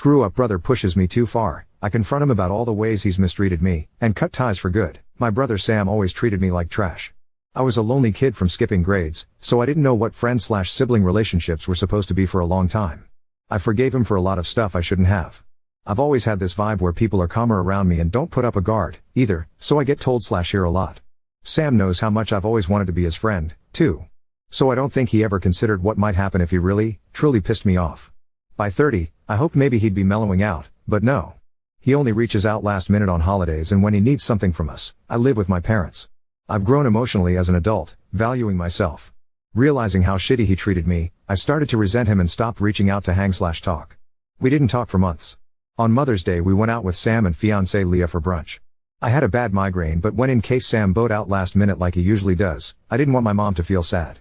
screw-up brother pushes me too far. I confront him about all the ways he's mistreated me, and cut ties for good. My brother Sam always treated me like trash. I was a lonely kid from skipping grades, so I didn't know what friend/sibling relationships were supposed to be for a long time. I forgave him for a lot of stuff I shouldn't have. I've always had this vibe where people are calmer around me and don't put up a guard, either, so I get told/hear a lot. Sam knows how much I've always wanted to be his friend, too. So I don't think he ever considered what might happen if he really, truly pissed me off. By 30, I hoped maybe he'd be mellowing out, but no. He only reaches out last minute on holidays and when he needs something from us. I live with my parents. I've grown emotionally as an adult, valuing myself. Realizing how shitty he treated me, I started to resent him and stopped reaching out to hang/talk. We didn't talk for months. On Mother's Day we went out with Sam and fiancée Leah for brunch. I had a bad migraine but went in case Sam bowed out last minute like he usually does. I didn't want my mom to feel sad.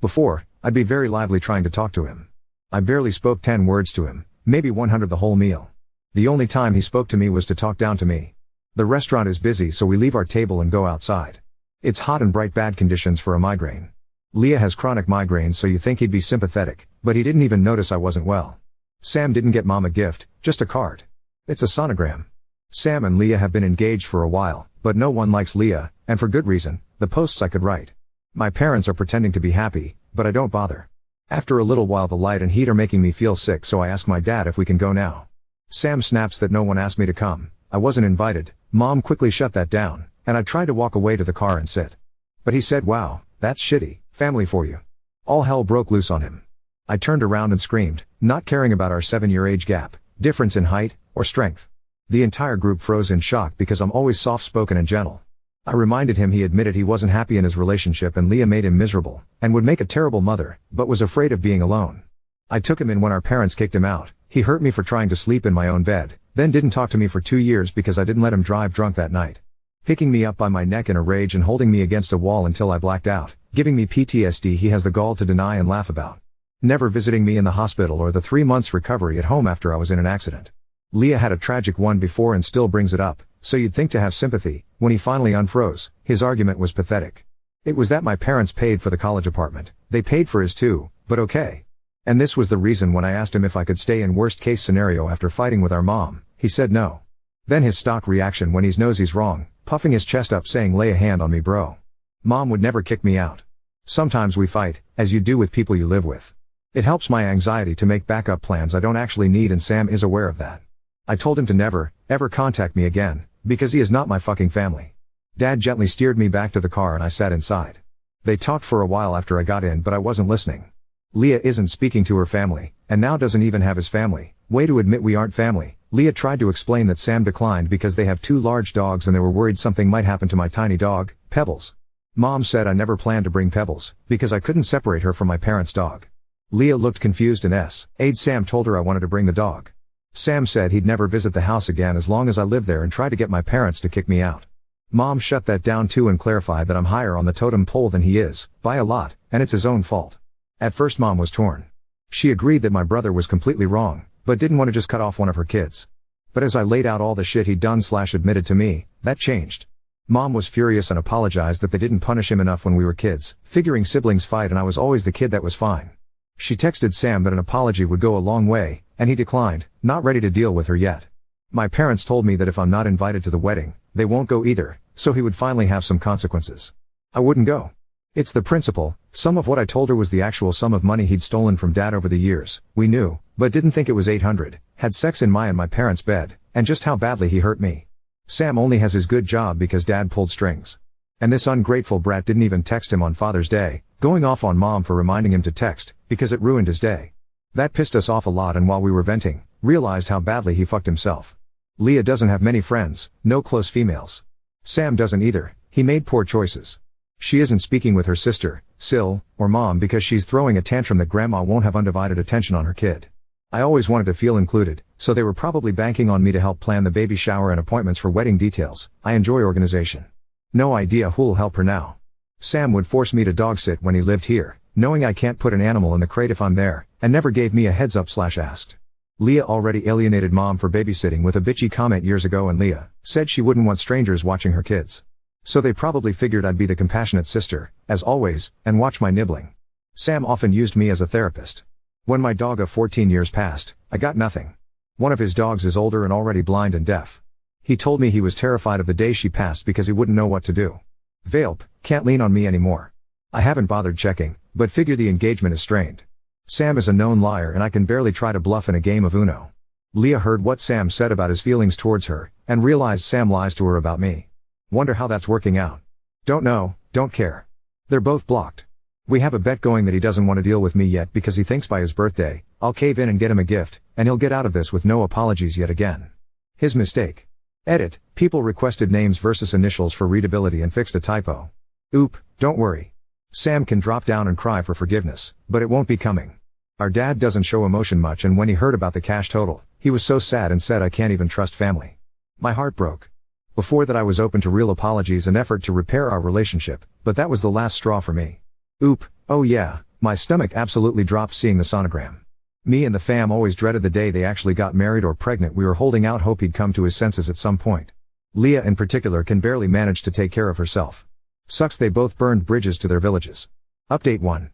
Before, I'd be very lively trying to talk to him. I barely spoke 10 words to him, maybe 100 the whole meal. The only time he spoke to me was to talk down to me. The restaurant is busy so we leave our table and go outside. It's hot and bright, bad conditions for a migraine. Leah has chronic migraines so you think he'd be sympathetic, but he didn't even notice I wasn't well. Sam didn't get mom a gift, just a card. It's a sonogram. Sam and Leah have been engaged for a while, but no one likes Leah, and for good reason, the posts I could write. My parents are pretending to be happy, but I don't bother. After a little while the light and heat are making me feel sick so I ask my dad if we can go now. Sam snaps that no one asked me to come. I wasn't invited. Mom quickly shut that down, and I tried to walk away to the car and sit. But he said, "Wow, that's shitty, family for you." All hell broke loose on him. I turned around and screamed, not caring about our 7-year age gap, difference in height, or strength. The entire group froze in shock because I'm always soft-spoken and gentle. I reminded him he admitted he wasn't happy in his relationship and Leah made him miserable, and would make a terrible mother, but was afraid of being alone. I took him in when our parents kicked him out. He hurt me for trying to sleep in my own bed, then didn't talk to me for 2 years because I didn't let him drive drunk that night. Picking me up by my neck in a rage and holding me against a wall until I blacked out, giving me PTSD he has the gall to deny and laugh about. Never visiting me in the hospital or the 3 months recovery at home after I was in an accident. Leah had a tragic one before and still brings it up, so you'd think to have sympathy. When he finally unfroze, his argument was pathetic. It was that my parents paid for the college apartment. They paid for his too, but okay. And this was the reason when I asked him if I could stay in worst case scenario after fighting with our mom, he said no. Then his stock reaction when he knows he's wrong, puffing his chest up saying lay a hand on me bro. Mom would never kick me out. Sometimes we fight, as you do with people you live with. It helps my anxiety to make backup plans I don't actually need and Sam is aware of that. I told him to never, ever contact me again, because he is not my fucking family. Dad gently steered me back to the car and I sat inside. They talked for a while after I got in but I wasn't listening. Leah isn't speaking to her family, and now doesn't even have his family. Way to admit we aren't family. Leah tried to explain that Sam declined because they have 2 large dogs and they were worried something might happen to my tiny dog, Pebbles. Mom said I never planned to bring Pebbles, because I couldn't separate her from my parents' dog. Leah looked confused and Aide Sam told her I wanted to bring the dog. Sam said he'd never visit the house again as long as I lived there and tried to get my parents to kick me out. Mom shut that down too and clarified that I'm higher on the totem pole than he is, by a lot, and it's his own fault. At first Mom was torn. She agreed that my brother was completely wrong, but didn't want to just cut off one of her kids. But as I laid out all the shit he'd done/admitted to me, that changed. Mom was furious and apologized that they didn't punish him enough when we were kids, figuring siblings fight and I was always the kid that was fine. She texted Sam that an apology would go a long way, and he declined, not ready to deal with her yet. My parents told me that if I'm not invited to the wedding, they won't go either, so he would finally have some consequences. I wouldn't go. It's the principle. Some of what I told her was the actual sum of money he'd stolen from Dad over the years. We knew, but didn't think it was 800, had sex in my and my parents' bed, and just how badly he hurt me. Sam only has his good job because Dad pulled strings. And this ungrateful brat didn't even text him on Father's Day, going off on Mom for reminding him to text, because it ruined his day. That pissed us off a lot and while we were venting, realized how badly he fucked himself. Leah doesn't have many friends, no close females. Sam doesn't either, he made poor choices. She isn't speaking with her sister, Sil, or Mom because she's throwing a tantrum that Grandma won't have undivided attention on her kid. I always wanted to feel included, so they were probably banking on me to help plan the baby shower and appointments for wedding details. I enjoy organization. No idea who'll help her now. Sam would force me to dog sit when he lived here, knowing I can't put an animal in the crate if I'm there, and never gave me a heads up/asked. Leah already alienated Mom for babysitting with a bitchy comment years ago and Leah said she wouldn't want strangers watching her kids. So they probably figured I'd be the compassionate sister, as always, and watch my nibbling. Sam often used me as a therapist. When my dog of 14 years passed, I got nothing. One of his dogs is older and already blind and deaf. He told me he was terrified of the day she passed because he wouldn't know what to do. Valp, can't lean on me anymore. I haven't bothered checking, but figure the engagement is strained. Sam is a known liar and I can barely try to bluff in a game of Uno. Leah heard what Sam said about his feelings towards her, and realized Sam lies to her about me. Wonder how that's working out. Don't know, don't care. They're both blocked. We have a bet going that he doesn't want to deal with me yet because he thinks by his birthday, I'll cave in and get him a gift, and he'll get out of this with no apologies yet again. His mistake. Edit, people requested names versus initials for readability and fixed a typo. Oop, don't worry. Sam can drop down and cry for forgiveness, but it won't be coming. Our dad doesn't show emotion much, and when he heard about the cash total, he was so sad and said I can't even trust family. My heart broke. Before that I was open to real apologies and effort to repair our relationship, but that was the last straw for me. Oop, oh yeah, my stomach absolutely dropped seeing the sonogram. Me and the fam always dreaded the day they actually got married or pregnant. We were holding out hope he'd come to his senses at some point. Leah in particular can barely manage to take care of herself. Sucks they both burned bridges to their villages. Update 1.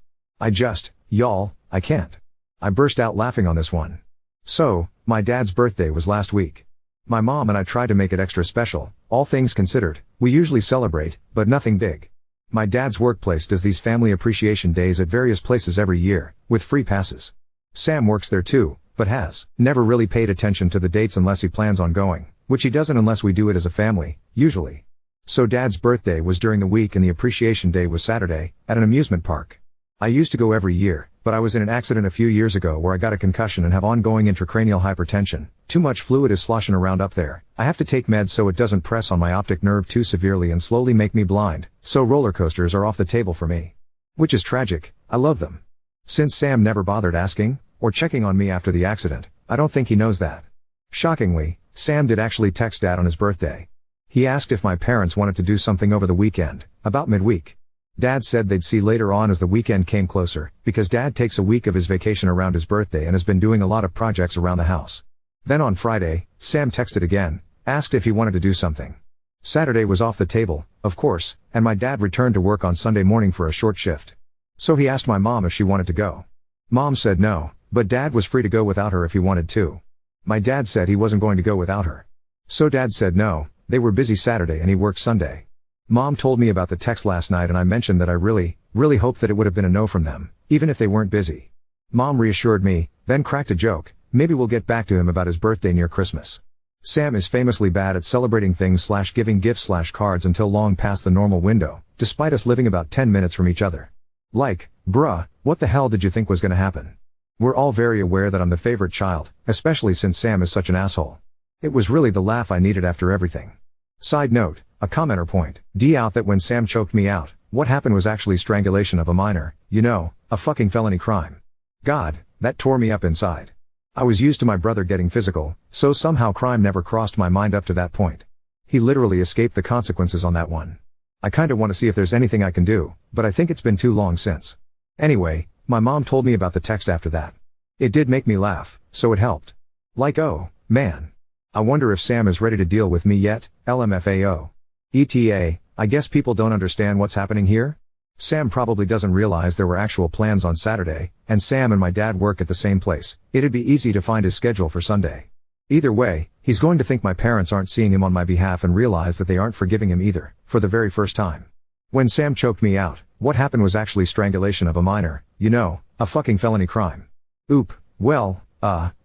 Y'all, I can't. I burst out laughing on this one. So, my dad's birthday was last week. My mom and I tried to make it extra special, all things considered. We usually celebrate, but nothing big. My dad's workplace does these family appreciation days at various places every year, with free passes. Sam works there too, but has never really paid attention to the dates unless he plans on going, which he doesn't unless we do it as a family, usually. So Dad's birthday was during the week and the appreciation day was Saturday, at an amusement park. I used to go every year, but I was in an accident a few years ago where I got a concussion and have ongoing intracranial hypertension. Too much fluid is sloshing around up there. I have to take meds so it doesn't press on my optic nerve too severely and slowly make me blind, so roller coasters are off the table for me. Which is tragic, I love them. Since Sam never bothered asking, or checking on me after the accident, I don't think he knows that. Shockingly, Sam did actually text Dad on his birthday. He asked if my parents wanted to do something over the weekend, about midweek. Dad said they'd see later on as the weekend came closer, because Dad takes a week of his vacation around his birthday and has been doing a lot of projects around the house. Then on Friday, Sam texted again, asked if he wanted to do something. Saturday was off the table, of course, and my dad returned to work on Sunday morning for a short shift. So he asked my mom if she wanted to go. Mom said no, but Dad was free to go without her if he wanted to. My dad said he wasn't going to go without her. So Dad said no, they were busy Saturday and he worked Sunday. Mom told me about the text last night and I mentioned that I really hoped that it would have been a no from them, even if they weren't busy. Mom reassured me, then cracked a joke, maybe we'll get back to him about his birthday near Christmas. Sam is famously bad at celebrating things / giving gifts / cards until long past the normal window, despite us living about 10 minutes from each other. Like, bruh, what the hell did you think was gonna happen? We're all very aware that I'm the favorite child, especially since Sam is such an asshole. It was really the laugh I needed after everything. Side note, a commenter point out that when Sam choked me out, what happened was actually strangulation of a minor, a fucking felony crime. God, that tore me up inside. I was used to my brother getting physical, so somehow crime never crossed my mind up to that point. He literally escaped the consequences on that one. I kinda wanna see if there's anything I can do, but I think it's been too long since. Anyway, my mom told me about the text after that. It did make me laugh, so it helped. Like, oh, man. I wonder if Sam is ready to deal with me yet, LMFAO. ETA, I guess people don't understand what's happening here? Sam probably doesn't realize there were actual plans on Saturday, and Sam and my dad work at the same place. It'd be easy to find his schedule for Sunday. Either way, he's going to think my parents aren't seeing him on my behalf and realize that they aren't forgiving him either, for the very first time. When Sam choked me out, what happened was actually strangulation of a minor, a fucking felony crime. Oop, well,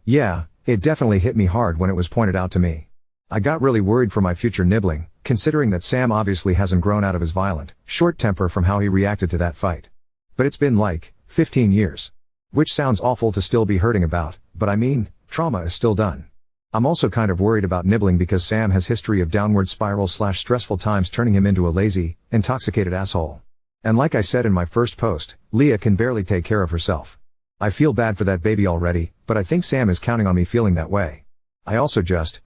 yeah, it definitely hit me hard when it was pointed out to me. I got really worried for my future nibbling, considering that Sam obviously hasn't grown out of his violent, short temper from how he reacted to that fight. But it's been like, 15 years. Which sounds awful to still be hurting about, but I mean, trauma is still done. I'm also kind of worried about nibbling because Sam has history of downward spiral / stressful times turning him into a lazy, intoxicated asshole. And like I said in my first post, Leah can barely take care of herself. I feel bad for that baby already, but I think Sam is counting on me feeling that way. I also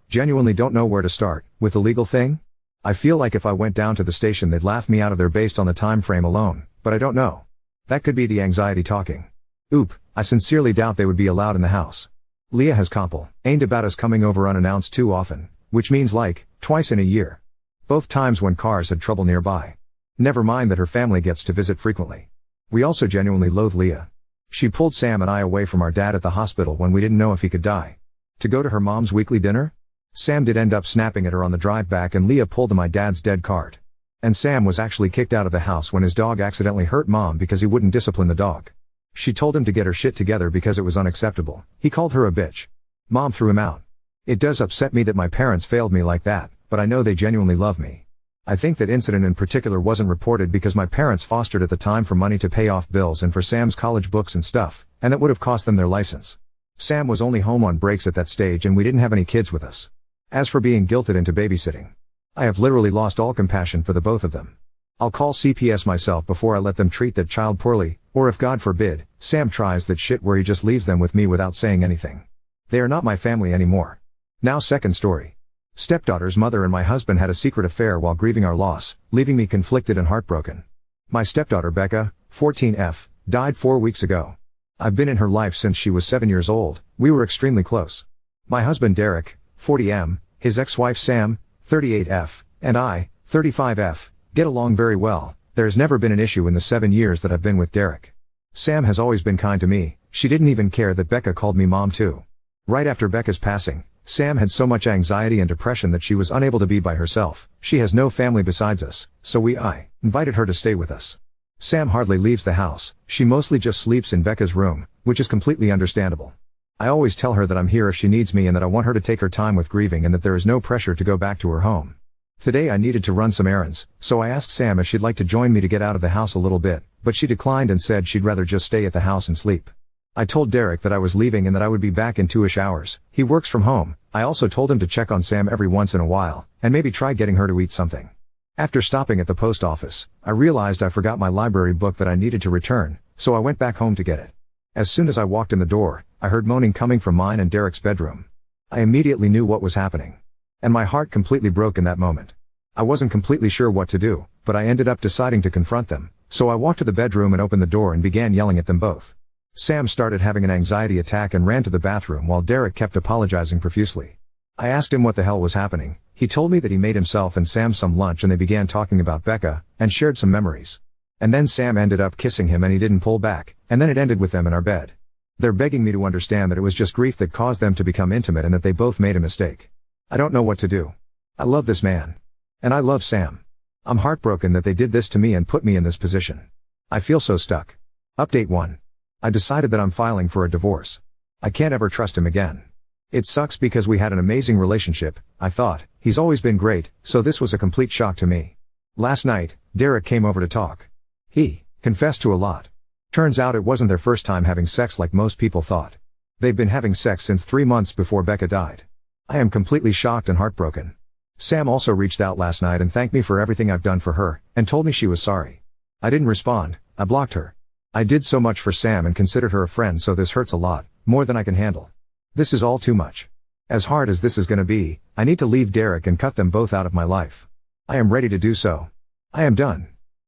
genuinely don't know where to start, with the legal thing? I feel like if I went down to the station they'd laugh me out of there based on the time frame alone, but I don't know. That could be the anxiety talking. Oop, I sincerely doubt they would be allowed in the house. Leah has complained about us coming over unannounced too often, which means like, twice in a year. Both times when cars had trouble nearby. Never mind that her family gets to visit frequently. We also genuinely loathe Leah. She pulled Sam and I away from our dad at the hospital when we didn't know if he could die. To go to her mom's weekly dinner? Sam did end up snapping at her on the drive back and Leah pulled my dad's dead card. And Sam was actually kicked out of the house when his dog accidentally hurt mom because he wouldn't discipline the dog. She told him to get her shit together because it was unacceptable. He called her a bitch. Mom threw him out. It does upset me that my parents failed me like that, but I know they genuinely love me. I think that incident in particular wasn't reported because my parents fostered at the time for money to pay off bills and for Sam's college books and stuff, and that would have cost them their license. Sam was only home on breaks at that stage and we didn't have any kids with us. As for being guilted into babysitting, I have literally lost all compassion for the both of them. I'll call CPS myself before I let them treat that child poorly, or if God forbid, Sam tries that shit where he just leaves them with me without saying anything. They are not my family anymore. Now second story. Stepdaughter's mother and my husband had a secret affair while grieving our loss, leaving me conflicted and heartbroken. My stepdaughter Becca, 14F, died 4 weeks ago. I've been in her life since she was 7 years old. We were extremely close. My husband Derek, 40M, his ex-wife Sam, 38F, and I, 35F, get along very well. There's never been an issue in the 7 years that I've been with Derek. Sam has always been kind to me. She didn't even care that Becca called me mom too. Right after Becca's passing, Sam had so much anxiety and depression that she was unable to be by herself. She has no family besides us, so I invited her to stay with us. Sam hardly leaves the house. She mostly just sleeps in Becca's room, which is completely understandable. I always tell her that I'm here if she needs me and that I want her to take her time with grieving and that there is no pressure to go back to her home. Today I needed to run some errands, so I asked Sam if she'd like to join me to get out of the house a little bit, but she declined and said she'd rather just stay at the house and sleep. I told Derek that I was leaving and that I would be back in 2-ish hours. He works from home. I also told him to check on Sam every once in a while, and maybe try getting her to eat something. After stopping at the post office, I realized I forgot my library book that I needed to return, so I went back home to get it. As soon as I walked in the door, I heard moaning coming from mine and Derek's bedroom. I immediately knew what was happening. And my heart completely broke in that moment. I wasn't completely sure what to do, but I ended up deciding to confront them, so I walked to the bedroom and opened the door and began yelling at them both. Sam started having an anxiety attack and ran to the bathroom while Derek kept apologizing profusely. I asked him what the hell was happening. He told me that he made himself and Sam some lunch and they began talking about Becca, and shared some memories. And then Sam ended up kissing him and he didn't pull back, and then it ended with them in our bed. They're begging me to understand that it was just grief that caused them to become intimate and that they both made a mistake. I don't know what to do. I love this man. And I love Sam. I'm heartbroken that they did this to me and put me in this position. I feel so stuck. Update 1. I decided that I'm filing for a divorce. I can't ever trust him again. It sucks because we had an amazing relationship, I thought. He's always been great, so this was a complete shock to me. Last night, Derek came over to talk. He confessed to a lot. Turns out it wasn't their first time having sex like most people thought. They've been having sex since 3 months before Becca died. I am completely shocked and heartbroken. Sam also reached out last night and thanked me for everything I've done for her, and told me she was sorry. I didn't respond. I blocked her. I did so much for Sam and considered her a friend, so this hurts a lot, more than I can handle. This is all too much. As hard as this is gonna be, I need to leave Derek and cut them both out of my life. I am ready to do so. I am done.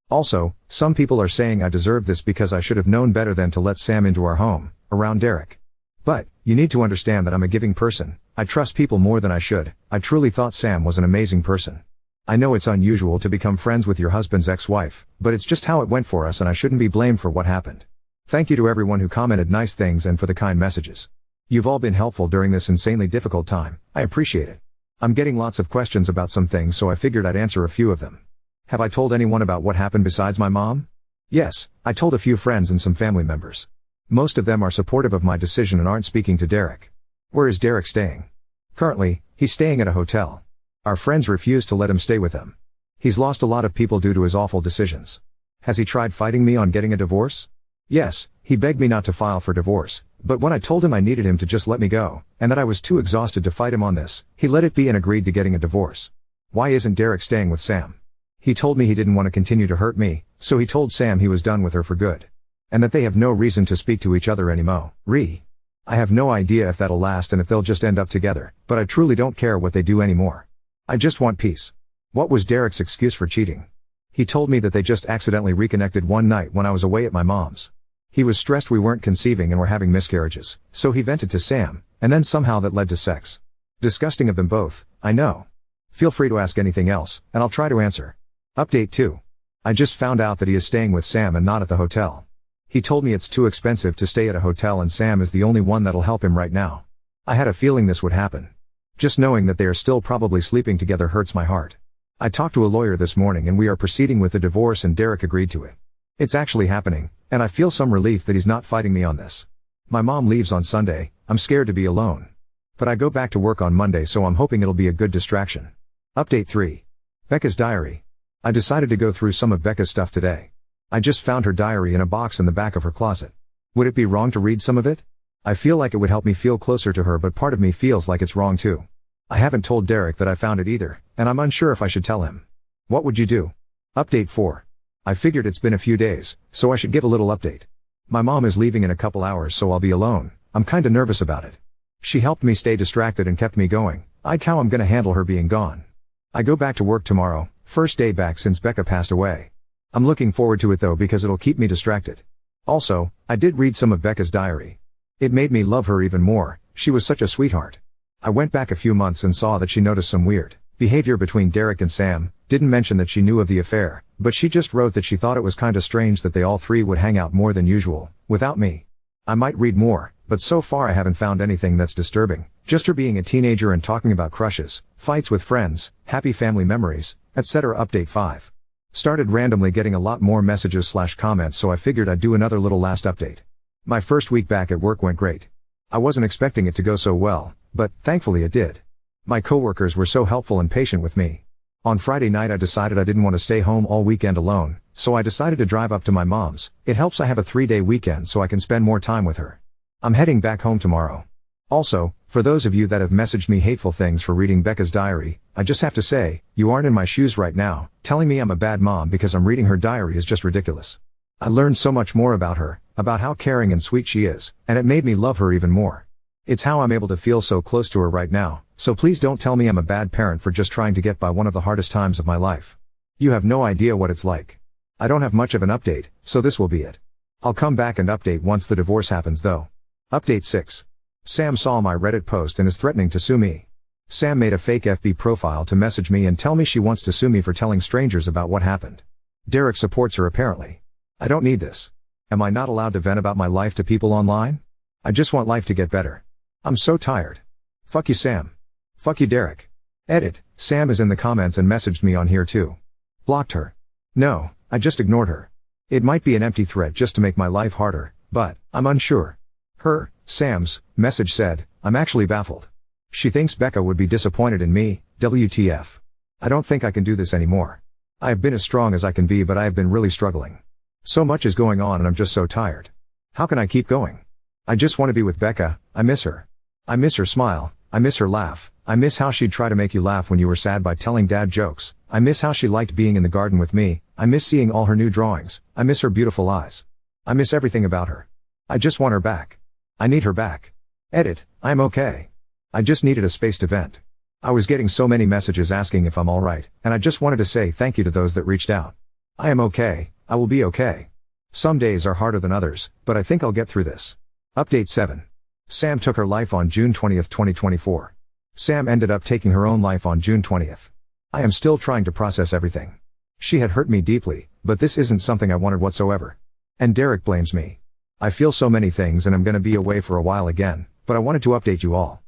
Also, some people are saying I deserve this because I should have known better than to let Sam into our home, around Derek. But, you need to understand that I'm a giving person. I trust people more than I should. I truly thought Sam was an amazing person. I know it's unusual to become friends with your husband's ex-wife, but it's just how it went for us and I shouldn't be blamed for what happened. Thank you to everyone who commented nice things and for the kind messages. You've all been helpful during this insanely difficult time. I appreciate it. I'm getting lots of questions about some things, so I figured I'd answer a few of them. Have I told anyone about what happened besides my mom? Yes, I told a few friends and some family members. Most of them are supportive of my decision and aren't speaking to Derek. Where is Derek staying? Currently, he's staying at a hotel. Our friends refuse to let him stay with them. He's lost a lot of people due to his awful decisions. Has he tried fighting me on getting a divorce? Yes, he begged me not to file for divorce, but when I told him I needed him to just let me go, and that I was too exhausted to fight him on this, he let it be and agreed to getting a divorce. Why isn't Derek staying with Sam? He told me he didn't want to continue to hurt me, so he told Sam he was done with her for good. And that they have no reason to speak to each other anymore. I have no idea if that'll last and if they'll just end up together, but I truly don't care what they do anymore. I just want peace. What was Derek's excuse for cheating? He told me that they just accidentally reconnected one night when I was away at my mom's. He was stressed we weren't conceiving and were having miscarriages, so he vented to Sam, and then somehow that led to sex. Disgusting of them both, I know. Feel free to ask anything else, and I'll try to answer. Update 2. I just found out that he is staying with Sam and not at the hotel. He told me it's too expensive to stay at a hotel and Sam is the only one that'll help him right now. I had a feeling this would happen. Just knowing that they are still probably sleeping together hurts my heart. I talked to a lawyer this morning and we are proceeding with the divorce and Derek agreed to it. It's actually happening, and I feel some relief that he's not fighting me on this. My mom leaves on Sunday, I'm scared to be alone. But I go back to work on Monday, so I'm hoping it'll be a good distraction. Update 3. Becca's diary. I decided to go through some of Becca's stuff today. I just found her diary in a box in the back of her closet. Would it be wrong to read some of it? I feel like it would help me feel closer to her, but part of me feels like it's wrong too. I haven't told Derek that I found it either, and I'm unsure if I should tell him. What would you do? Update 4. I figured it's been a few days, so I should give a little update. My mom is leaving in a couple hours, so I'll be alone. I'm kinda nervous about it. She helped me stay distracted and kept me going. How I'm gonna handle her being gone. I go back to work tomorrow, first day back since Becca passed away. I'm looking forward to it though because it'll keep me distracted. Also, I did read some of Becca's diary. It made me love her even more. She was such a sweetheart. I went back a few months and saw that she noticed some weird behavior between Derek and Sam, didn't mention that she knew of the affair, but she just wrote that she thought it was kinda strange that they all three would hang out more than usual, without me. I might read more, but so far I haven't found anything that's disturbing, just her being a teenager and talking about crushes, fights with friends, happy family memories, etc. Update 5. Started randomly getting a lot more messages/comments, so I figured I'd do another little last update. My first week back at work went great. I wasn't expecting it to go so well, but thankfully it did. My coworkers were so helpful and patient with me. On Friday night I decided I didn't want to stay home all weekend alone, so I decided to drive up to my mom's. It helps I have a 3-day weekend so I can spend more time with her. I'm heading back home tomorrow. Also, for those of you that have messaged me hateful things for reading Becca's diary, I just have to say, you aren't in my shoes right now. Telling me I'm a bad mom because I'm reading her diary is just ridiculous. I learned so much more about her, about how caring and sweet she is, and it made me love her even more. It's how I'm able to feel so close to her right now, so please don't tell me I'm a bad parent for just trying to get by one of the hardest times of my life. You have no idea what it's like. I don't have much of an update, so this will be it. I'll come back and update once the divorce happens though. Update 6. Sam saw my Reddit post and is threatening to sue me. Sam made a fake FB profile to message me and tell me she wants to sue me for telling strangers about what happened. Derek supports her apparently. I don't need this. Am I not allowed to vent about my life to people online? I just want life to get better. I'm so tired. Fuck you, Sam. Fuck you, Derek. Edit. Sam is in the comments and messaged me on here too. Blocked her. No, I just ignored her. It might be an empty threat just to make my life harder, but I'm unsure. Sam's message said, I'm actually baffled. She thinks Becca would be disappointed in me, WTF. I don't think I can do this anymore. I have been as strong as I can be, but I have been really struggling. So much is going on and I'm just so tired. How can I keep going? I just want to be with Becca. I miss her. I miss her smile. I miss her laugh. I miss how she'd try to make you laugh when you were sad by telling dad jokes. I miss how she liked being in the garden with me. I miss seeing all her new drawings. I miss her beautiful eyes. I miss everything about her. I just want her back. I need her back. Edit. I'm okay. I just needed a space to vent. I was getting so many messages asking if I'm alright, and I just wanted to say thank you to those that reached out. I am okay. I will be okay. Some days are harder than others, but I think I'll get through this. Update 7. Sam took her life on June 20th, 2024. Sam ended up taking her own life on June 20th. I am still trying to process everything. She had hurt me deeply, but this isn't something I wanted whatsoever. And Derek blames me. I feel so many things and I'm gonna be away for a while again, but I wanted to update you all.